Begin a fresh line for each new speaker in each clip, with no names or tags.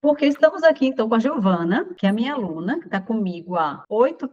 Porque estamos aqui, então, com a Giovana, que é a minha aluna, que está comigo há 8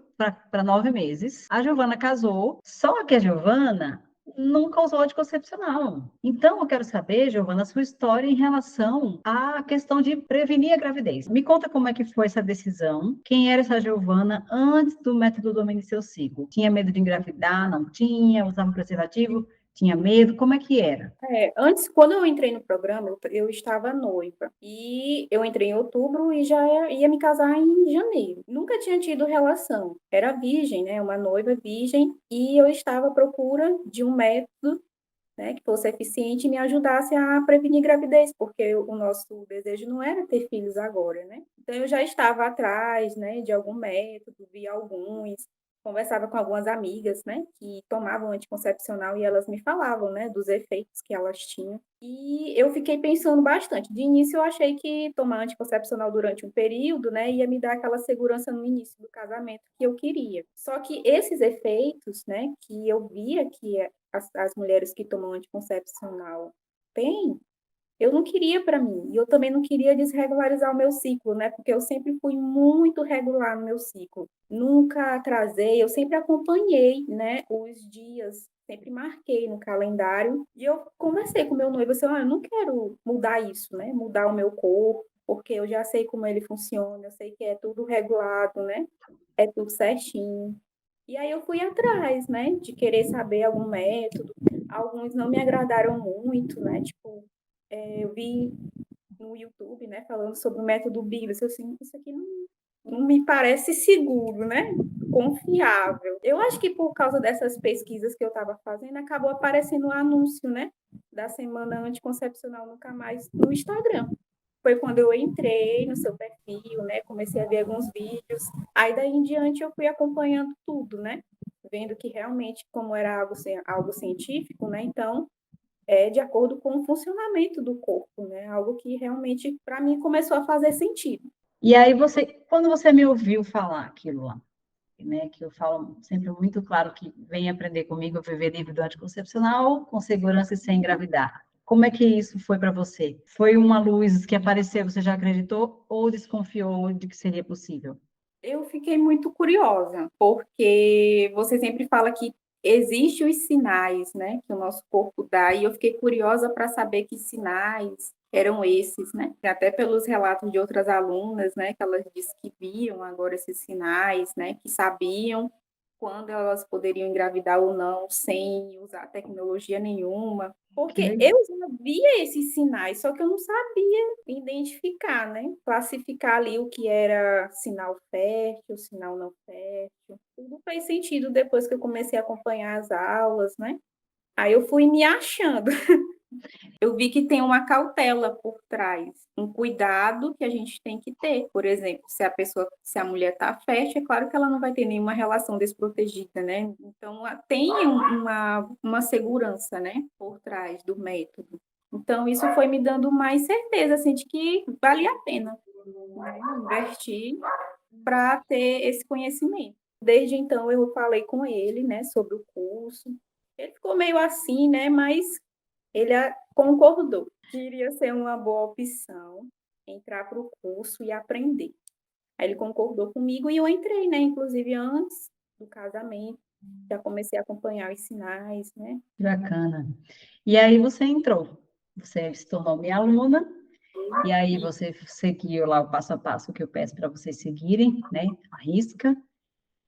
para 9 meses. A Giovana casou, só que a Giovana nunca usou anticoncepcional. Então, eu quero saber, Giovana, a sua história em relação à questão de prevenir a gravidez. Me conta como é que foi essa decisão. Quem era essa Giovana antes do método Domine Seu Ciclo? Tinha medo de engravidar? Não tinha? Usava um preservativo? Tinha medo? Como é que era?
Antes, quando eu entrei no programa, eu estava noiva. E eu entrei em outubro e já ia me casar em janeiro. Nunca tinha tido relação. Era virgem, né? Uma noiva virgem. E eu estava à procura de um método, né, que fosse eficiente e me ajudasse a prevenir gravidez, porque o nosso desejo não era ter filhos agora, né? Então eu já estava atrás, né, de algum método, vi alguns, conversava com algumas amigas, né, que tomavam anticoncepcional e elas me falavam, né, dos efeitos que elas tinham. E eu fiquei pensando bastante. De início eu achei que tomar anticoncepcional durante um período, né, ia me dar aquela segurança no início do casamento que eu queria. Só que esses efeitos, né, que eu via que as mulheres que tomam anticoncepcional têm, eu não queria para mim. E eu também não queria desregularizar o meu ciclo, né? Porque eu sempre fui muito regular no meu ciclo. Nunca atrasei, eu sempre acompanhei, né, os dias, sempre marquei no calendário. E eu conversei com meu noivo assim, eu não quero mudar isso, né? Mudar o meu corpo, porque eu já sei como ele funciona, eu sei que é tudo regulado, né? É tudo certinho. E aí eu fui atrás, né, de querer saber algum método. Alguns não me agradaram muito, né? Tipo, eu vi no YouTube, né, falando sobre o método Biblis. Eu assim, isso aqui não me parece seguro, né? Confiável. Eu acho que por causa dessas pesquisas que eu estava fazendo, acabou aparecendo um anúncio, né, da Semana Anticoncepcional Nunca Mais no Instagram. Foi quando eu entrei no seu perfil, né? Comecei a ver alguns vídeos. Aí daí em diante eu fui acompanhando tudo, né? Vendo que realmente, como era algo científico, né? Então, é de acordo com o funcionamento do corpo, né? Algo que realmente, para mim, começou a fazer sentido.
E aí quando você me ouviu falar aquilo lá, né, que eu falo sempre muito claro que vem aprender comigo a viver livre do anticoncepcional, com segurança e sem engravidar. Como é que isso foi para você? Foi uma luz que apareceu, você já acreditou ou desconfiou de que seria possível?
Eu fiquei muito curiosa, porque você sempre fala que existem os sinais, né, que o nosso corpo dá, e eu fiquei curiosa para saber que sinais eram esses, né? Até pelos relatos de outras alunas, né, que elas dizem que viam agora esses sinais, né, que sabiam quando elas poderiam engravidar ou não, sem usar tecnologia nenhuma.
Que
Porque
legal.
eu já via esses sinais, só que eu não sabia identificar, né? Classificar ali o que era sinal fértil, sinal não fértil. Tudo fez sentido depois que eu comecei a acompanhar as aulas, né? Aí eu fui me achando. Eu vi que tem uma cautela por trás, um cuidado que a gente tem que ter. Por exemplo, se a mulher está fértil, é claro que ela não vai ter nenhuma relação desprotegida, né? Então, tem uma segurança, né, por trás do método. Então, isso foi me dando mais certeza, assim, de que vale a pena, né, investir para ter esse conhecimento. Desde então, eu falei com ele, né, sobre o curso. Ele ficou meio assim, né, mas ele concordou que iria ser uma boa opção entrar para o curso e aprender. Aí ele concordou comigo e eu entrei, né? Inclusive antes do casamento, já comecei a acompanhar os sinais, né?
Que bacana. E aí você entrou, você se tornou minha aluna, e aí
E
você seguiu lá o passo a passo que eu peço para vocês seguirem, né? A risca.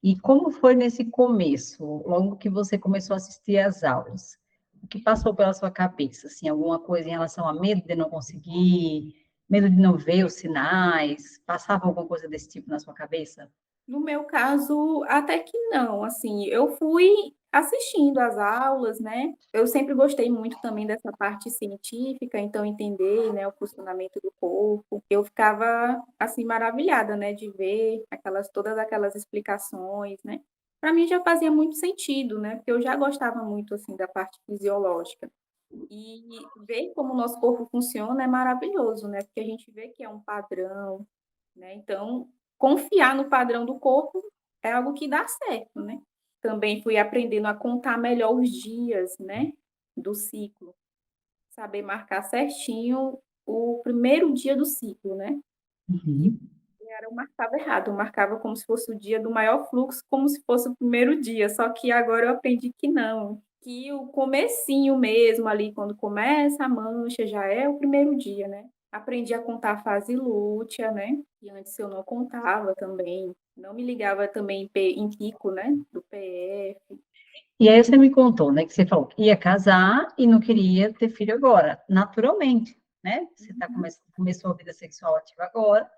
E como foi nesse começo, logo que você começou a assistir às aulas? O que passou pela sua cabeça? Assim, alguma coisa em relação a medo de não conseguir, medo de não ver os sinais? Passava alguma coisa desse tipo na sua cabeça?
no meu caso, até que não, assim, eu fui assistindo às aulas, né? Eu sempre gostei muito também dessa parte científica, então entender, né, o funcionamento do corpo. Eu ficava assim maravilhada, né, de ver todas aquelas explicações, né? Para mim já fazia muito sentido, né? Porque eu já gostava muito assim da parte fisiológica. E ver como o nosso corpo funciona é maravilhoso, né? Porque a gente vê que é um padrão, né? Então, confiar no padrão do corpo é algo que dá certo, né? Também fui aprendendo a contar melhor os dias, né, do ciclo, saber marcar certinho o primeiro dia do ciclo, né?
Uhum.
Eu marcava errado, eu marcava como se fosse o dia do maior fluxo, como se fosse o primeiro dia, só que agora eu aprendi que não, que o comecinho mesmo ali, quando começa a mancha, já é o primeiro dia, né? Aprendi a contar a fase lútea, né? E antes eu não contava também, não me ligava também em pico, né? Do PF.
E aí você me contou, né, que você falou que ia casar e não queria ter filho agora, naturalmente, né? Você começou a vida sexual ativa agora,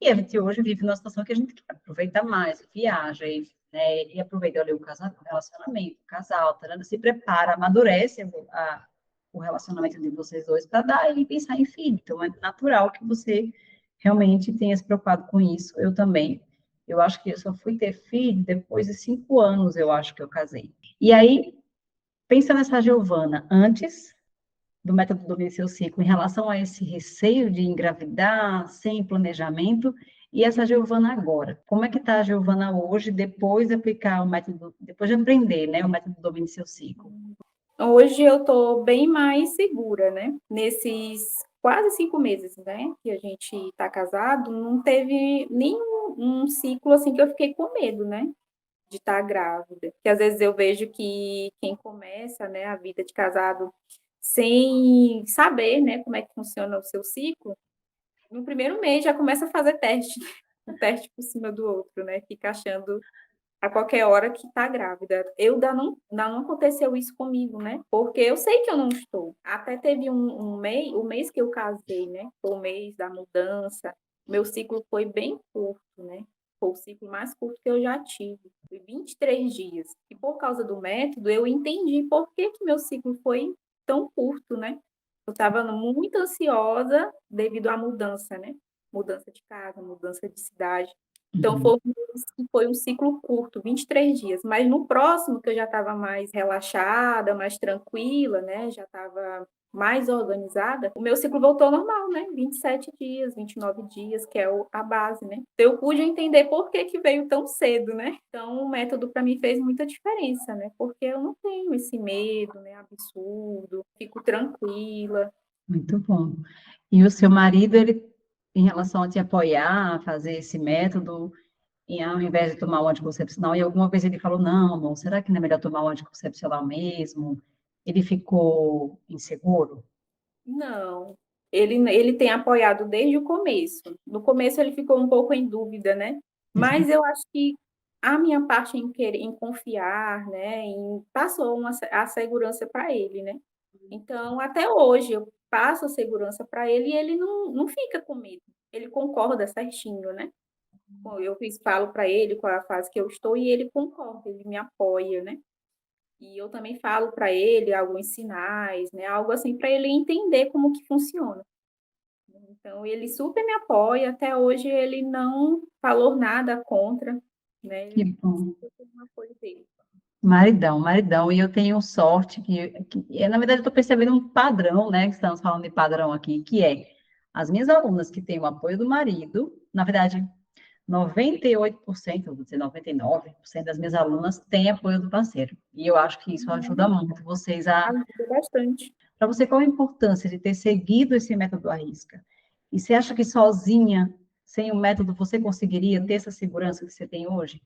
e a gente hoje vive numa situação que a gente quer aproveitar mais, viaja, e aproveita ali o relacionamento, o casal, tá, se prepara, amadurece o relacionamento de vocês dois para dar e pensar em filho. Então, é natural que você realmente tenha se preocupado com isso. Eu também. Eu acho que eu só fui ter filho depois de 5 anos, eu acho que eu casei. E aí, pensa nessa Giovana antes do método do seu ciclo, em relação a esse receio de engravidar sem planejamento, e essa Giovana agora. Como é que está a Giovana hoje, depois de aplicar o método, depois de aprender, né, o método do seu ciclo?
Hoje eu estou bem mais segura, né? Nesses quase 5 meses, né, que a gente está casado, não teve nenhum um ciclo assim que eu fiquei com medo, né, de estar grávida. Que às vezes eu vejo que quem começa, né, a vida de casado sem saber, né, como é que funciona o seu ciclo, no primeiro mês já começa a fazer teste, um teste por cima do outro, né? Fica achando a qualquer hora que está grávida. Não aconteceu isso comigo, né? Porque eu sei que eu não estou. Até teve um mês, o mês que eu casei, né? Foi o mês da mudança. Meu ciclo foi bem curto, né? Foi o ciclo mais curto que eu já tive. Foi 23 dias. E por causa do método, eu entendi por que que meu ciclo foi tão curto, né? Eu estava muito ansiosa devido à mudança, né? Mudança de casa, mudança de cidade. Então,
Uhum.
foi um ciclo curto, 23 dias. Mas no próximo, que eu já estava mais relaxada, mais tranquila, né? Já estava mais organizada, o meu ciclo voltou ao normal, né? 27 dias, 29 dias, que é a base, né? Então, eu pude entender por que que veio tão cedo, né? Então, o método para mim fez muita diferença, né? Porque eu não tenho esse medo, né? Absurdo, fico tranquila.
Muito bom. E o seu marido, ele, em relação a te apoiar, a fazer esse método, e ao invés de tomar o anticoncepcional, e alguma vez ele falou, não, amor, será que não é melhor tomar o anticoncepcional mesmo? Ele ficou inseguro?
Não, ele tem apoiado desde o começo. No começo ele ficou um pouco em dúvida, né? Mas eu acho que a minha parte em querer, em confiar, né, passou a segurança para ele, né? Então, até hoje eu passo a segurança para ele e ele não fica com medo. Ele concorda certinho, né? Falo para ele qual é a fase que eu estou e ele concorda, ele me apoia, né? E eu também falo para ele alguns sinais, né, algo assim para ele entender como que funciona. Então ele super me apoia, até hoje ele não falou nada contra, né,
Que
ele
bom.
super tem o apoio dele.
Maridão, maridão. E eu tenho sorte na verdade, eu estou percebendo um padrão, né? Que estamos falando de padrão aqui, que é as minhas alunas que têm o apoio do marido, na verdade, 98%, eu vou dizer 99% das minhas alunas têm apoio do parceiro. E eu acho que isso ajuda muito vocês
Ajuda bastante.
para você, qual a importância de ter seguido esse método à risca? E você acha que sozinha, sem o método, você conseguiria ter essa segurança que você tem hoje?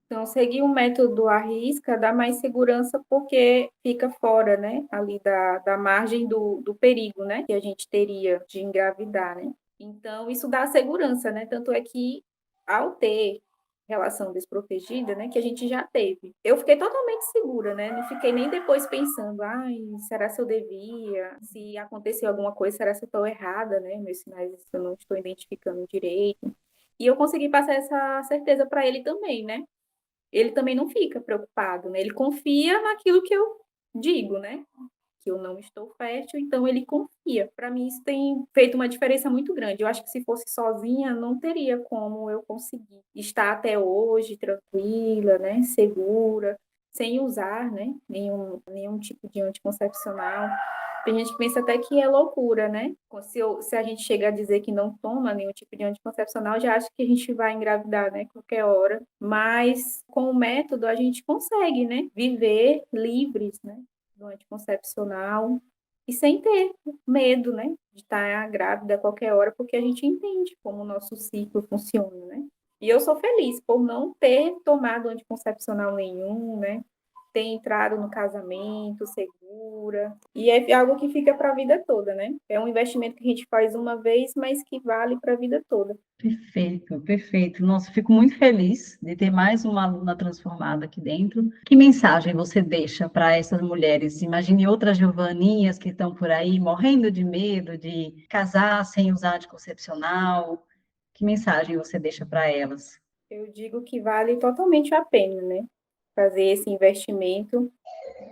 Então seguir o método à risca dá mais segurança, porque fica fora, né, ali da margem do perigo, né, que a gente teria de engravidar, né. Então isso dá segurança, né, tanto é que ao ter relação desprotegida, né, que a gente já teve, eu fiquei totalmente segura, né, não fiquei nem depois pensando: "Ai, será se eu devia? Se aconteceu alguma coisa, será se eu estou errada, né, meus sinais eu não estou identificando direito". E eu consegui passar essa certeza para ele também, né. Ele também não fica preocupado, né, ele confia naquilo que eu digo, né, que eu não estou fértil, então ele confia. Para mim isso tem feito uma diferença muito grande. Eu acho que se fosse sozinha, não teria como eu conseguir estar até hoje tranquila, né, segura, sem usar, né, nenhum tipo de anticoncepcional. Tem gente que pensa até que é loucura, né? Se a gente chega a dizer que não toma nenhum tipo de anticoncepcional, já acha que a gente vai engravidar, né? Qualquer hora. Mas com o método a gente consegue, né? Viver livres, né? Do anticoncepcional. e sem ter medo, né, de estar grávida a qualquer hora, porque a gente entende como o nosso ciclo funciona, né? E eu sou feliz por não ter tomado anticoncepcional nenhum, né? Ter entrado no casamento segura. E é algo que fica para a vida toda, né? É um investimento que a gente faz uma vez, mas que vale para a vida toda.
Perfeito, perfeito. Nossa, fico muito feliz de ter mais uma aluna transformada aqui dentro. Que mensagem você deixa para essas mulheres? Imagine outras Giovaninhas que estão por aí morrendo de medo de casar sem usar anticoncepcional. Que mensagem você deixa para elas?
Eu digo que vale totalmente a pena, né? Fazer esse investimento.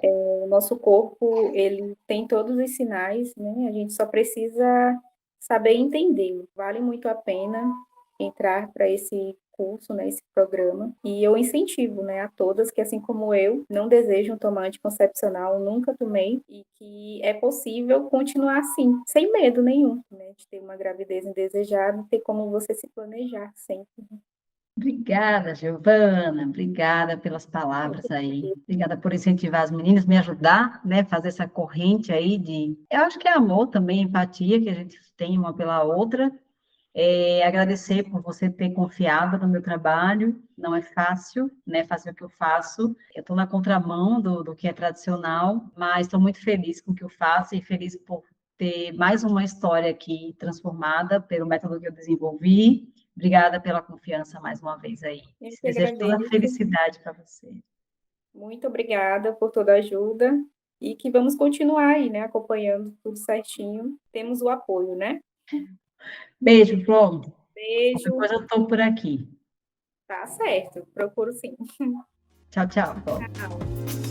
O nosso corpo, ele tem todos os sinais, né? A gente só precisa saber entendê-lo. Vale muito a pena entrar para esse curso, né, esse programa. E eu incentivo, né, a todas que, assim como eu, não desejam tomar anticoncepcional, nunca tomei, e que é possível continuar assim, sem medo nenhum, né, de ter uma gravidez indesejada, ter como você se planejar sempre.
Obrigada, Giovana. Obrigada pelas palavras aí. Obrigada por incentivar as meninas, me ajudar, né? Fazer essa corrente aí de. Eu acho que é amor também, empatia que a gente tem uma pela outra. Agradecer por você ter confiado no meu trabalho. Não é fácil, né? Fazer o que eu faço. Eu estou na contramão do que é tradicional, mas estou muito feliz com o que eu faço e feliz por ter mais uma história aqui transformada pelo método que eu desenvolvi. Obrigada pela confiança mais uma vez aí.
Eu que
Desejo toda a
agradeço.
felicidade para você.
Muito obrigada por toda a ajuda e que vamos continuar aí, né, acompanhando tudo certinho. Temos o apoio, né?
Beijo, Flor. Qualquer
Beijo.
coisa eu estou por aqui.
Tá certo. Procuro sim.
Tchau, tchau, Flor.
Tchau.